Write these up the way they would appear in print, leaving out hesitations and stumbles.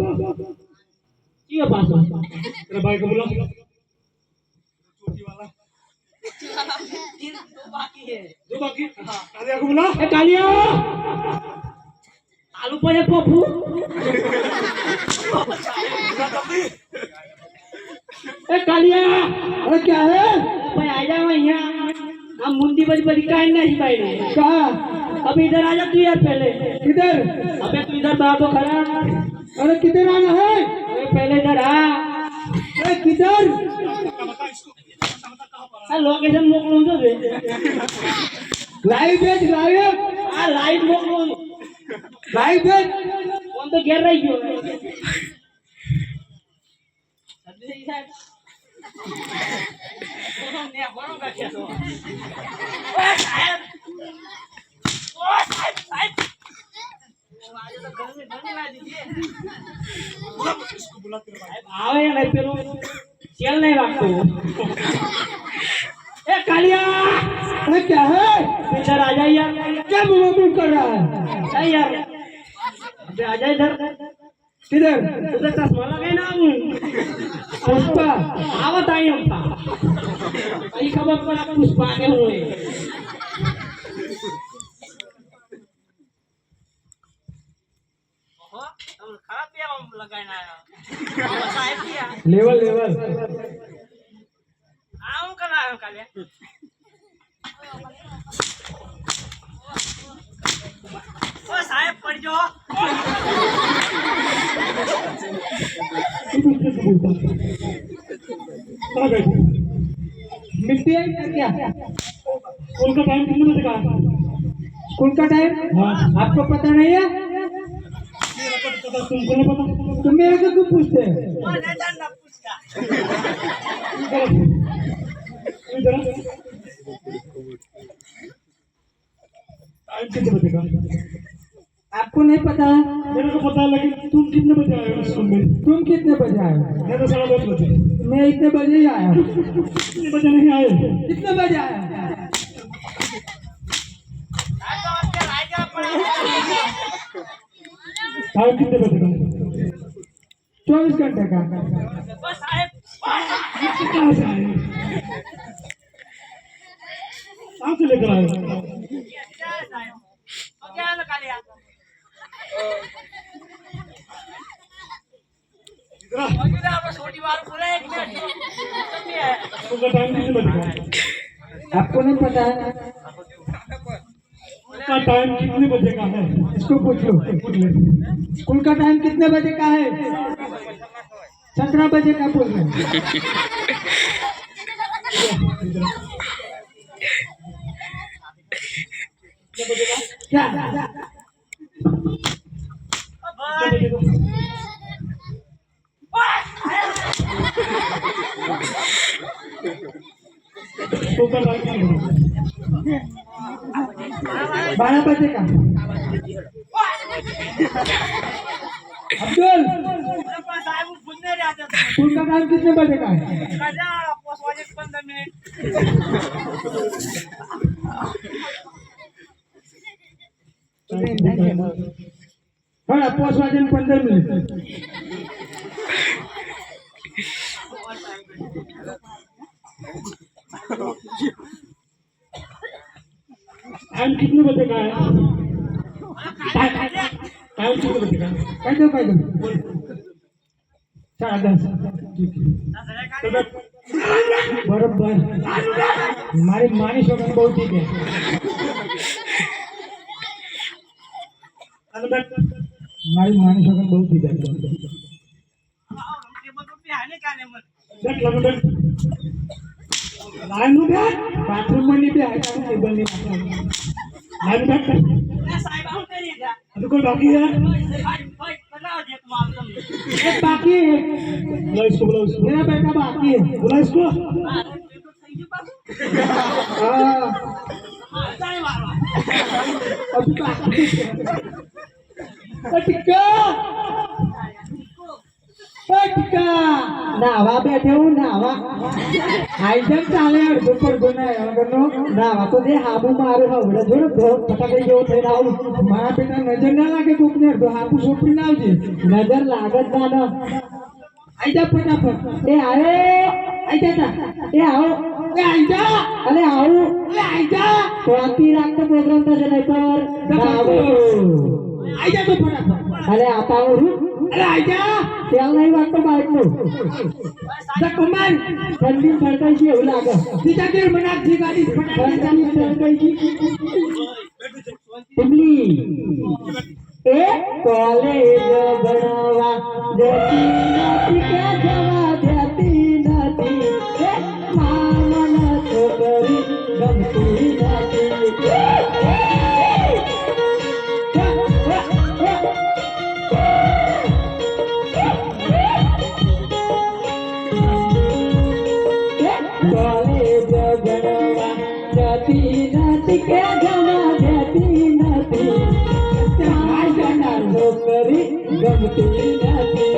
ये पास तेरा भाई को बुला चोटी वाला तीन दो बाकी है दो बाकी हां कालिया को बुला ए कालिया आलू पड़े पप्पू ए कालिया अरे क्या है भाई आ जाओ यहाँ हम मुंडी बड़ी बड़ी काहे नहीं पाए कहा अभी इधर आ जा तू यार पहले किधर अबे तू इधर बाबू खड़ा अरे किधर आना है अरे पहले इधर आ अरे किधर लोकेशन मोकलूं तो दे लाइव भेज लाइव हां लाइव मोकलूं लाइव भेज कौन तो घेर रही हो सब्जी साहब ने बड़ो का क्या तो ओ साहब साहब आज तो घर में धन ला दीजिए इसको बुला कर आवे नहीं पेलो चल नहीं रखो ए कालिया अरे क्या है इधर आ जा यार क्या मुंह कर रहा है ए यार अबे आ जा इधर किधर उधर चश्मा लगे ना पुष्पा आवत आई हम था आई खबर पड़ा पुष्पा के हुए खराब पे हम लगाना है साहब किया लेवल लेवल आऊं कल आऊं काले ओ साहब पड़ जाओ मिलती है क्या स्कूल का टाइम कितने बजे का स्कूल का टाइम आपको पता नहीं है तुमको नहीं पता तुम मेरे को क्यों पूछते हैं टाइम कितने बजे का आपको नहीं पता है मेरे को पता है लेकिन तुम कितने बजे आए हो स्कूल में तुम कितने बजे आए मैं तो 10:30 बजे मैं इतने बजे ही आया कितने बजे नहीं आए कितने बजे आया टाइम कितने बजे का 24 घंटे का कहाँ से आए कहाँ से लेकर आए आपको नहीं पता है का टाइम कितने बजे का है इसको पूछ लो स्कूल का टाइम कितने बजे का है 17 बजे का बोल रहे क्या बारह बजे का अब्दुल स्कूल का टाइम कितने बजे का है 15 मिनट हाँ 5:15 मिनट टाइम कितने बजे का है टाइम कितने बजे का कह दो 10:30 बराबर हमारी मानी शोकन बहुत ठीक है हमारी मानी शोकन बहुत ठीक है लाइन में बैठ बाथरूम में नहीं बैठ टेबल नहीं लाइन बैठ कोई बाकी है एक बाकी है बुला इसको मेरा बेटा बाकी है बुला इसको अभी बाकी टिक्का ટીકા નાવા બેઠે હું નાવા આઈ જમ ચાલે અડધો પડધો ના વગરનો નાવા તો જે હાબુ મારું હવડે જો ને ફટાકડી જેવો થઈને આવું મારા બેટા નજર ના લાગે કોકને અડધો હાબુ સોપડી ના આવજે નજર લાગે જ ના આઈ જા ફટાફટ એ આવે આઈ જા એ આવો એ આઈ જા અરે આવો એ આઈ જા શાંતિ રાખતો પ્રોગ્રામ થશે નહીં પર આવો આઈ જા તો ફટાફટ અરે આતા હું અરે આઈ જા તેલ નહીં વાગતો બાઈક નું કમાન ઠંડી પડતા છે એવું લાગે બીજા દેર બનાવજી ગાડી ઠંડી પડતા છે ટીમલી એ કોલેજ ભણવા જતી નથી કે જવા દેતી નથી એ મામન છોકરી ગમતી નથી કે જવા દેતી નથી છોકરી ગમતી નથી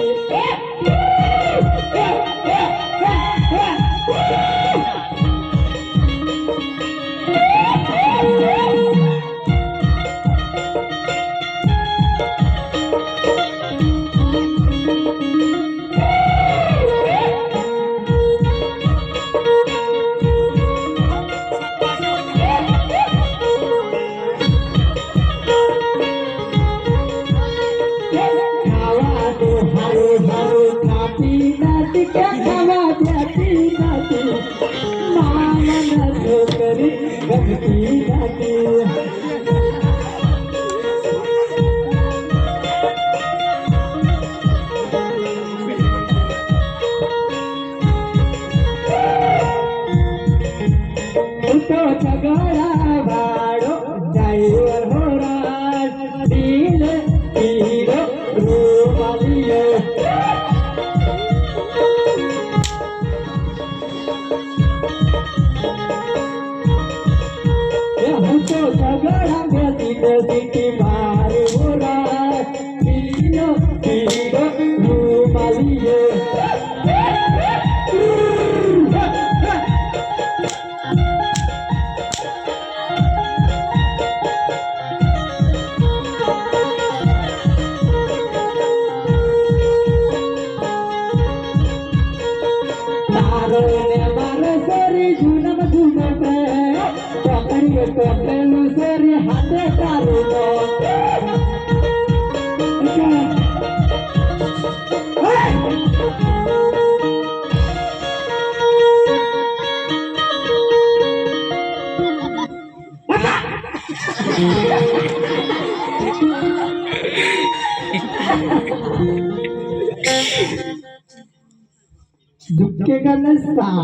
झुकेगा नहीं साला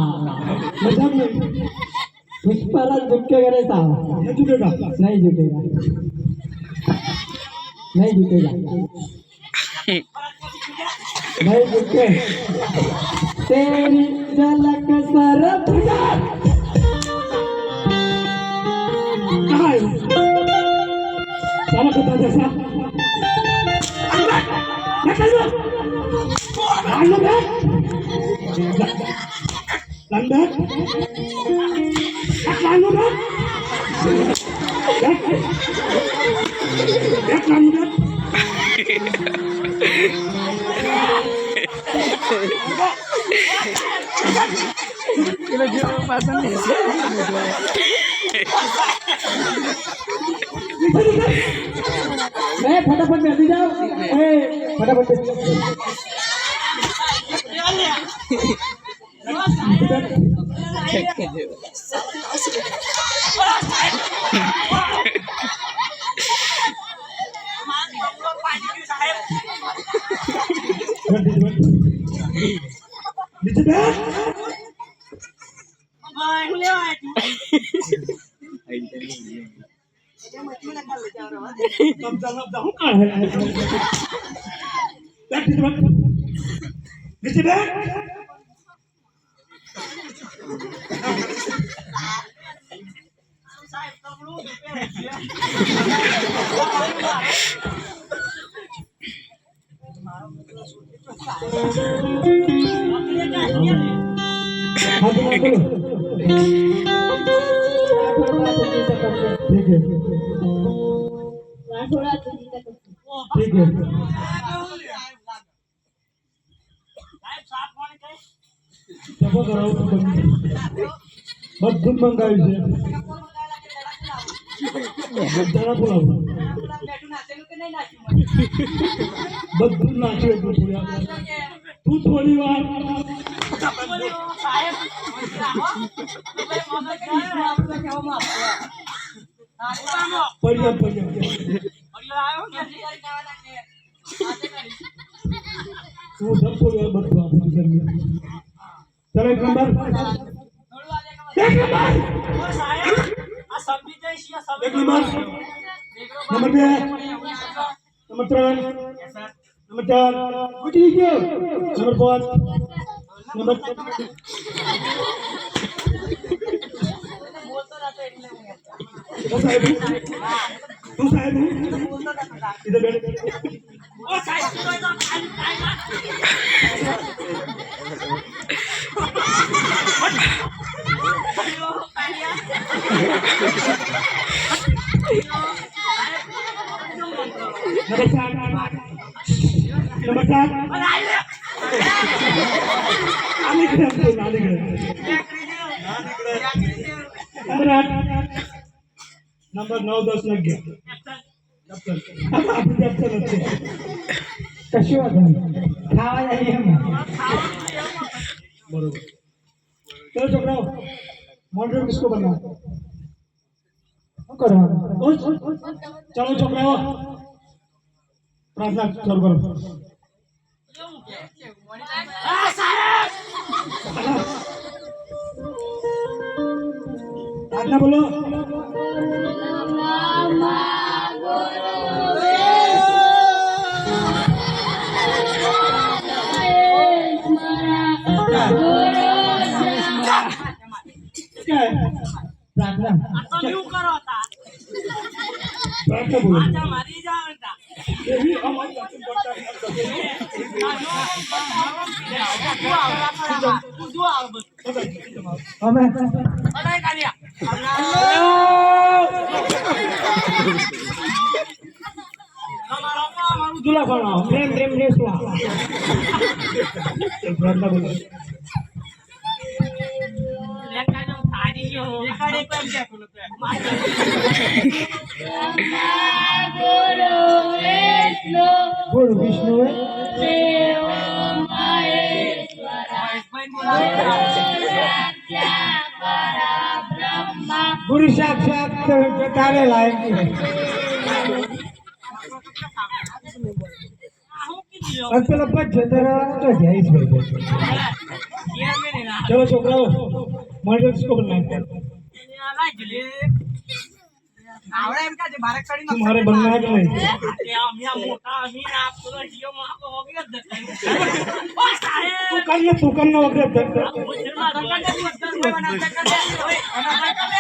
मतलब पुष्पराज झुकेगा नहीं साला नहीं झुकेगा नहीं झुकेगा नहीं झुकेगा नहीं झुके तेरी झलक सरप साला कता जैसा Landak, landak, landak. Kita jual pasang ni. फटाफट बैठ जाओ फटाफट हाथ में करो ठीक है ठीक है जब कराओ બધું મંગાવ્યું છે બધાના બોલાવો બધું નાખ્યું એટલું તું થોડી વાર પડ્યા હું ધક્કો બધું આપું છું ચલો એક નંબર एक नंबर नंबर पे नंबर 3 नंबर 4 गुटी के नंबर 5 नंबर तू साहब इधर बैठ ओ साहब नंबर 4 आने के नंबर 8 नंबर 9 10 लग गया आप कैप्टन अच्छे कशी बात है खावा जाइए हम बरोबर चलो छोकराओ मॉडरेटर किसको बनना करो चलो छोकराओ प्रार्थना चालू करो प्रार्थना बोलो प्रार्थना प्रार्थना बोलो दूल्हा बनाओ प्रेम प्रेम ने सुहा प्रार्थना बोलो बोल विष्णु गुरु साक्षात तारे लायक પેલા પંચોતેર તો જાય છે ચલો છોકરાઓ મોડેલ કિસકો बनना है आवड़ा इनका जे बारक सड़ी ना तुम्हारे बनना है कि नहीं अमिया मोटा अमीर आप तो जियो मां को हो गया ओ साहेब तू करना वगैरह फिर मां रंगा के बदल में बनाते कर दे ओए बना कर दे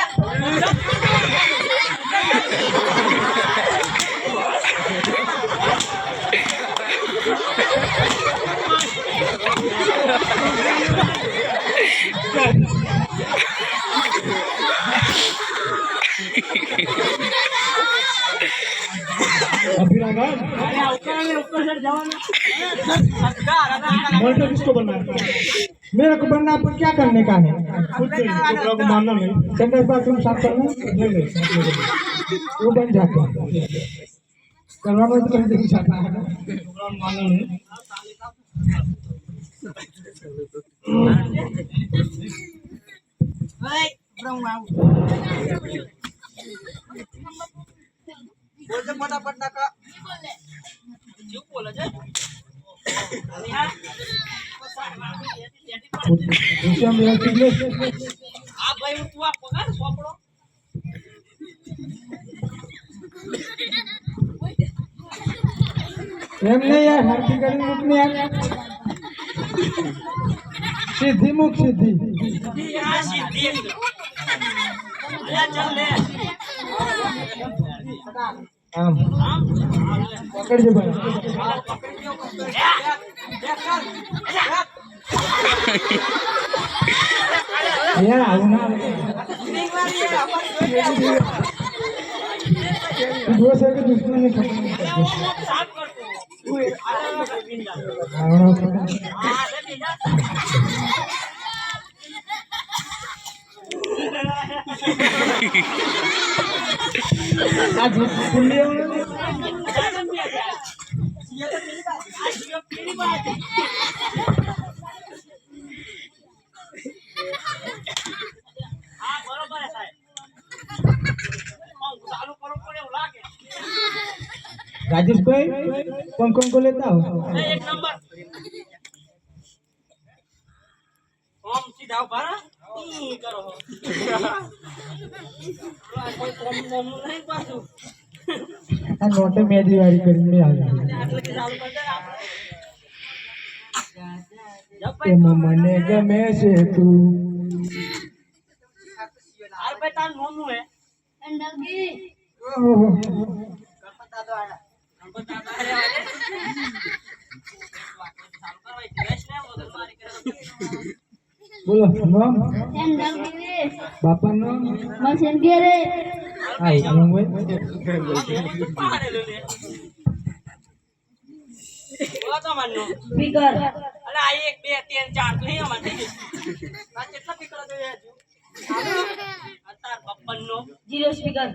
अभिरागा अरे ऊपर से जाओ मॉडल किसको बनना है मेरे को बनना पर क्या करने का है कुछ छोकरा को मानना नहीं संदेश बाथरूम साफ करना नहीं वो बन जाता है करवाना तो कर देख जाता है छोकरा को मानना नहीं ओए ब्राउन आओ बोल दे फटाफट ना का क्यों बोला जाए दूसरा मेरा किले आप भाई तू आप पकड़ सोपड़ो एम नहीं यार हर की गली रुक नहीं यार सीधी मुख सीधी यार सीधी अरे चल ले આમ આમ પકડજો ભાઈ યાર આવું ના દો છે કે દુશ્મન ને સાફ કરતો આવડો આ પુલ્યો હા બરોબર હે સાહેબ ચાલુ કરો પડે એવું લાગે राजेश भाई कौन को लेता हो एक नंबर ओम सीधा भरा ई करो कोई प्रॉब्लम नहीं पासू आ नोटे मेरी वाली करने आ गई आटले के चालू कर दे આપણે એ મને ગમે છે તું આર ભાઈ તાર નોમું હે अंडगी ઓહો ગણપત દાદો આયા ગણપત દાદો આયા ચાલુ કરવાય દિવસ ને ઓદર મારી કરે બોલો નામ अंडगी બાપા નામ मशीन के रे આ હું ભાઈ પાડેલો લે ઓ તો માનનો स्पीकर અલે આ 1 2 3 4 તો હે અમાર આ કેટલા પીકરા તો હે હજુ અતાર બપ્પનનો जीरो स्पीकर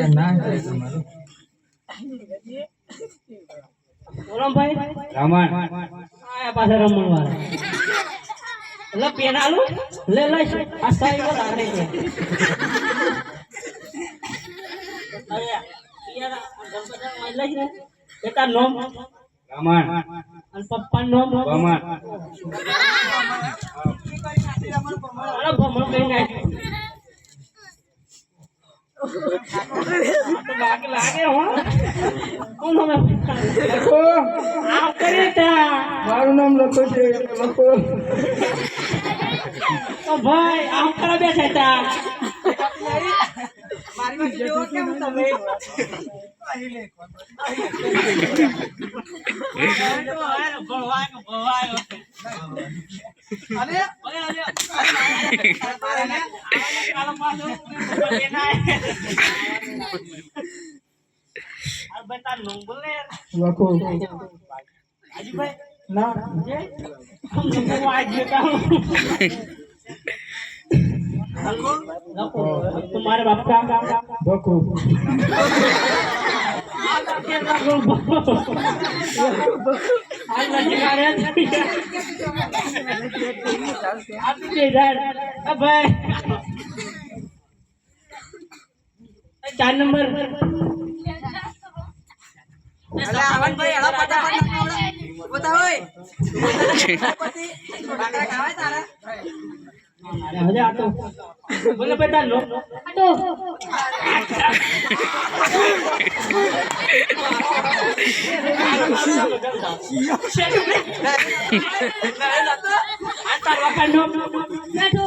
ના તમારું બોલો ભાઈ રામણ આયા પાછા રમણ વાળા એટલે પેનાલું લે લે આ સાઈ કો લાગે છે અરે યાર ગણપતિ માં લઈ ને એકા નોમ રામણ અને પપ્પા નોમ રામણ અરે ભમણો કઈ નાખ લાગે લાગે હો કોણ અમે લખો આ કરે તા મારું નામ લખો છે લખો તો ભાઈ આમ કરા બેઠા તા મારી માં જોવો કેમ તમે અરે લખો ના तुम्हारे बाप का બકો आज लड़के आ रहे हैं आप इधर अब चार नंबर અરે આવન ભાઈ હેડો ફટાફટ બતાવો ઓય પછી બાકરા ખાવાય તારા अरे आ तो बोले बेटा लो तो अंतर वकानो बैठो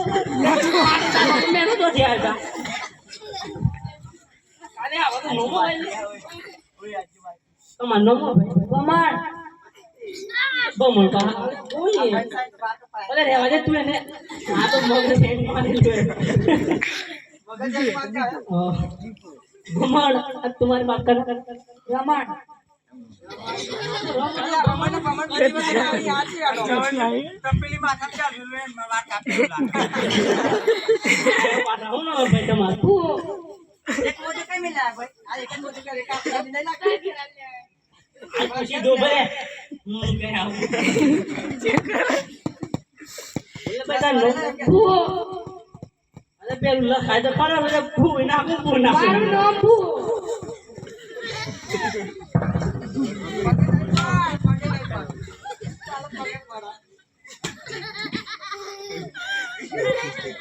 मेरे तो दिया था काले आवा तो नोमो तो मन नोमो कमर बमण का ओए बोले रे वाजे तू ने आ तो मगर सेंड मारी लो મગજ એક વાત આવે बमण अब तुम्हारी बात कर रमण રમણ બધી બધી આવી યાદ છે આનો તપેલી માથા ચાલુ લે વાત કાપેલા पाटा हो ना बेटा मार तू એક મોટે કઈ મિલા ભાઈ આ એક જ મોટે કરે કાપી નહીં લાગે आज खुशी दो बरे गया बोले बेटा लो तू अरे पेलू ला खाए तो खरा बोले फू ना फू ना मारू नाम भू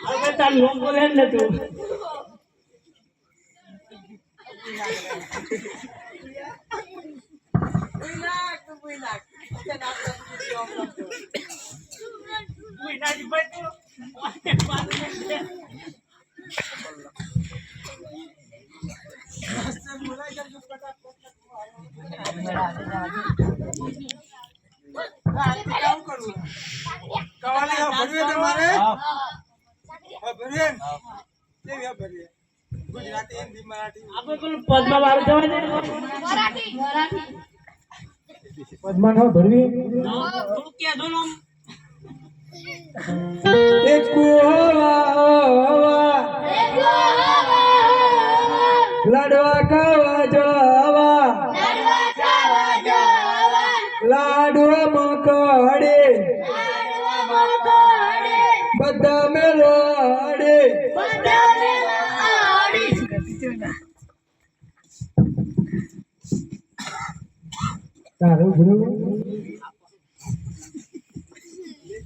अरे बेटा लो बोले न तू buinak jangan Buinak di batu. કેવું કરવું કવાલી ભરવે તમારે ભરવે કેવી ભરવે ગુજરાતી હિન્દી મરાઠી આપણે પેલું પદ્મા બાર જવા દે મરાઠી પદ્મા નો ભરવી થોડું કહેજો ને આમ. એક કુવા લાડવા ખાવા જવા લાડવા મકડે બધા મેલાડે તારું ગુરુ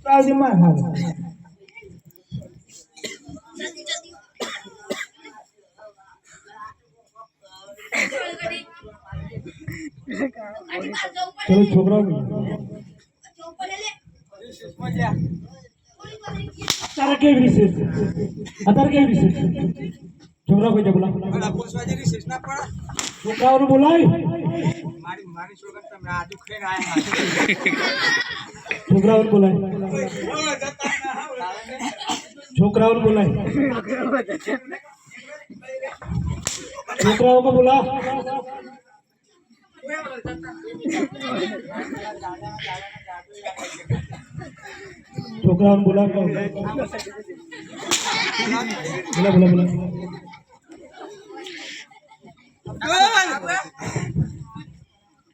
આવજી માર હાલ ચલો છોકરાઓ તારા કેવી રીતે અત્યારે કેવી રીતે છોકરા કોઈ બોલા પૂછવાજી રિસેસ ના પડા છોકરાઓને બોલાય મારી છોકરા તમે આજુ ખાઈને આયા છોકરાઓને બોલાય છોકરાઓને બોલાય છોકરાઓ को बोला છોકરાઓને બોલા બોલા બોલા બોલા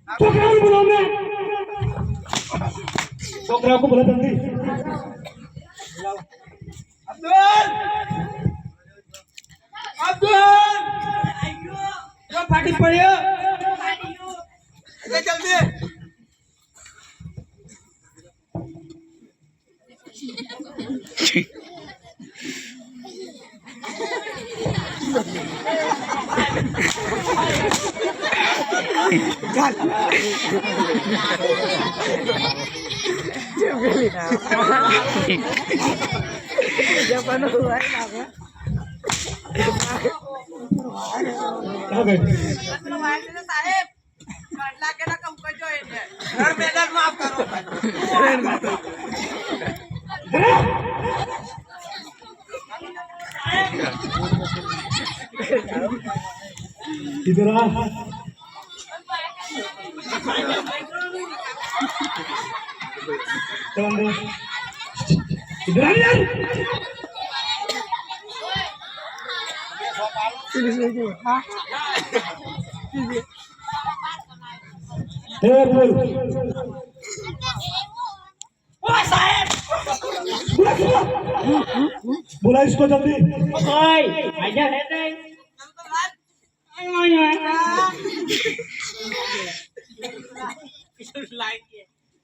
છોકરાઓને बोला मैं છોકરાઓ को बोला जल्दी અબ્દુલ જો ફાટી પડ્યો એટલે જલ્દી સાહેબ કટલા કે ના કમ કરજો એટલે ઘર મેદાન માફ કરો इधर आ चल दे इधर आ यार बोल बोला इसको जल्दी भाई आजा है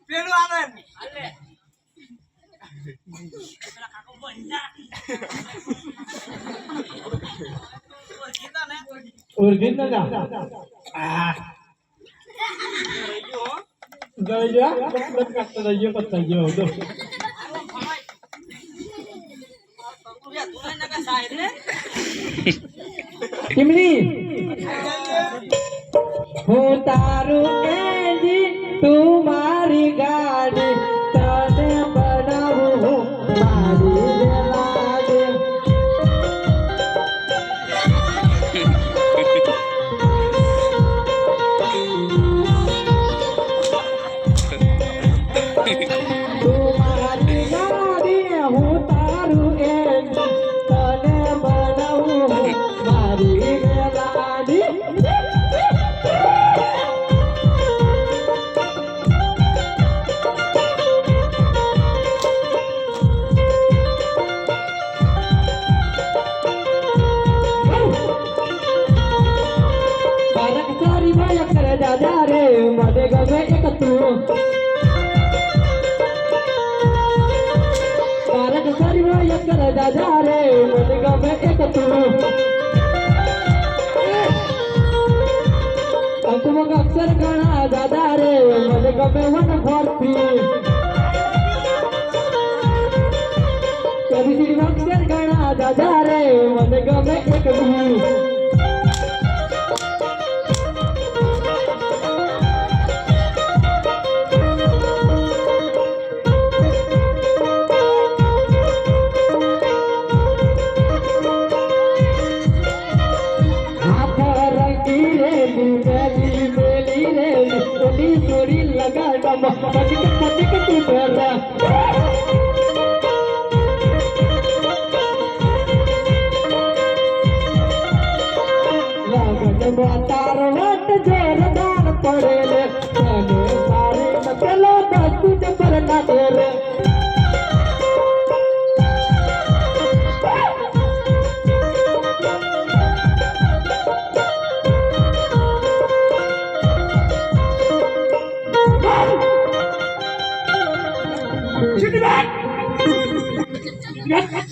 પેલું આનંદ ओरिजिनल का गया मतलब काटता जाइए पत्ता ये हो दो किमनी हो तारू एंजी तुम्हारी गाड़ी तने बनाऊ हो मारी लागे तुम्हारी गाड़ी हो तारू एंजी तने बनाऊ हो मारी लागे बालक सारी माया कर दादा रे मने गमे एक तू बालक सारी माया कर दादा रे मने गमे एक तू अंतम अक्षर गणा दादा रे मने गमे वन भर्ती कभी सिर्फ अक्षर गणा दादा रे मने गमे एक तू मैडम पति के तू तेरा लागत तार वाट जोरदार पड़ेले तने मारे न चलो बस तुझ पर ना देले Get